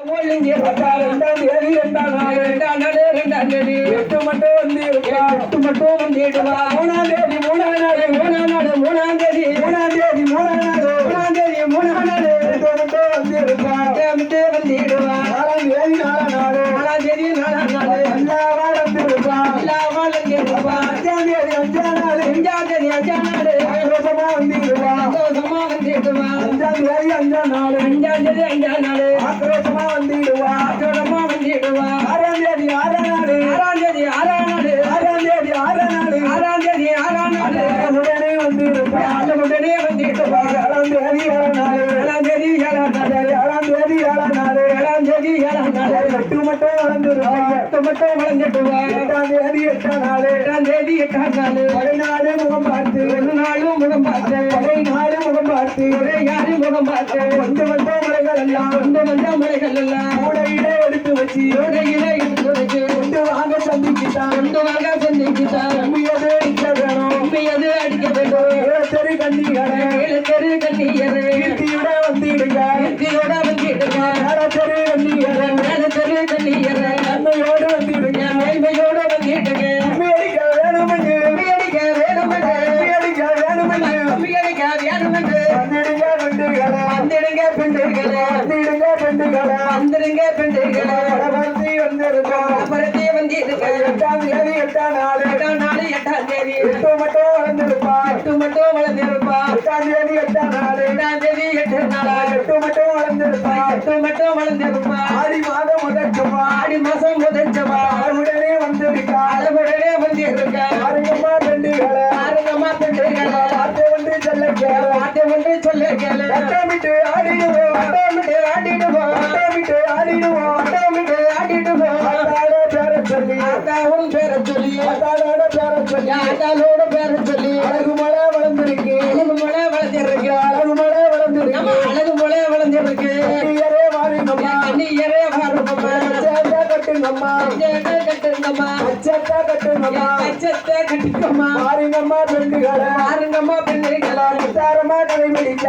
எட்டு மட்டும் வந்திடுவா 3ஆம் தேதி 3ஆம் தேதி 3ஆம் நாள் 3ஆம் நாள் 3ஆம் தேதி 3ஆம் தேதி 3ஆம் நாள் 3ஆம் தேதி 3ஆம் நாள் எட்டு மட்டும் வந்திடுவா வந்திடுவா 4ஆம் தேதி 4ஆம் நாள் 4ஆம் தேதி 4ஆம் நாள் எல்லா வாழ்ந்திருப்பா எல்லா வாழ்ந்திருப்பா 5ஆம் தேதி 5ஆம் நாள் 5ஆம் தேதி 5ஆம் நாள் சந்தோஷமா வந்திடுவா சந்தோஷமா வந்திடுவா 5ஆம் தேதி 5ஆம் நாள் 5ஆம் தேதி 5ஆம் நாள் ஆக்ரோஷமா வந்திடுவா ஆக்ரோஷமா வந்திடுவா 6ஆம் தேதி 6ஆம் நாள் 6ஆம் தேதி 6ஆம் நாள் 6ஆம் தேதி 6ஆம் நாள் 6ஆம் தேதி 6ஆம் நாள் உடனே வந்திடுவா உடனே வந்திடுவா 7ஆம் தேதி 7ஆம் நாள் 7ஆம் தேதி 7ஆம் நாள் 7ஆம் தேதி 7ஆம் நாள் 7ஆம் தேதி 7ஆம் நாள் எட்டு மட்டும் வளர்ந்துருவா எட்டு மட்டும் வளர்ந்துடுவா 8ஆம் தேதி 8ஆம் நாள் 8ஆம் தேதி 8ஆம் நாள் ஒரே நாள் முகம் பார்த்து ஒரு நாளும் முகம் பார்த்து ஒரே நாள் முகம் பார்த்து ஒரே யாரு முகம் பார்த்து வந்து வந்த மலைகள் எல்லாம் வந்து வந்த மலைகள் எல்லாம் கூடையிலே எடுத்து வச்சு கூடையிலே எடுத்து வச்சு கொண்டு வாங்க சந்திக்கிட்டான் உண்மையது அடிக்க வேணும் உண்மையது அடிக்க வேண்டும் ஏழு கண்ணியரே கீர்த்தியோட வந்திடுங்க கீர்த்தியோட வந்திடுங்க மேலத்தெரு கண்ணியரே மேலத்தெரு கண்ணியரே நன்மையோடு வந்திடுங்க மேன்மையோடு வந்திடுங்க உண்மை அடிக்க வேணுமென்று உண்மை அடிக்க வேணுமென்று உண்மை அடிக்க வேணுமென்று உண்மை அடிக்க வேணுமென்று வந்திடுங்க பெண்டுகளே வந்திடுங்க பெண்டுகளே வந்திடுங்க பெண்டுகளே வந்திடுங்க பெண்டுகளே பரபரத்தி வந்திருக்கா பரபரத்தி வந்திருக்கா 8ஆம் தேதி 8ஆம் நாள் 8ஆம் நாள் 8ஆம் தேதி எட்டு மட்டும் வளர்ந்திருப்பா எட்டு மட்டும் வளர்ந்திருப்பா 8ஆம் தேதி 8ஆம் நாள் 8ஆம் தேதி 8ஆம் நாள் எட்டு மட்டும் வளர்ந்திருப்பா எட்டு மட்டும் வளர்ந்திருப்பா ஆடி மாதம் முதற்சமா ஆடி மாசம் முதற்சமா உடனே வந்திருக்கா உடனே வந்திருக்கா ஆறுங்கம்மா பெண்டுகளே ஆறுங்கம்மா பெண்டுகளே ஆட்டை ஒன்று சொல்ல கேளு ஆட்டை ஒன்று சொல்ல கேளு அட்டமிட்டு ஆடிடுவோம் அட்டமிட்டு ஆடிடுவோம் அட்டமிட்டு ஆடிடுவோம் அட்டமிட்டு ஆடிடுவோம் ஆத்தாவும் பேர சொல்லி ஆத்தாளோட பேர சொல்லி ஆத்தாளோட பேர சொல்லி அழகு மழை வளர்ந்துருக்கு அழகு மழை வளர்ந்துருக்கு அழகு மழை வளர்ந்துருக்கு அழகு மழை வளர்ந்துருக்கு கண்ணியரே வாருங்கம்மா கண்ணியரே வாருங்கம்மா அச்சத்தை கட்டுங்கம்மா கட்டுங்கம்மா அச்சத்தை கட்டுங்கம்மா அச்சத்தை கட்டுங்கம்மா வாருங்கம்மா பெண்ணுகளே வாருங்கம்மா பெண்ணுகளே விசாரமா கடைபிடிக்க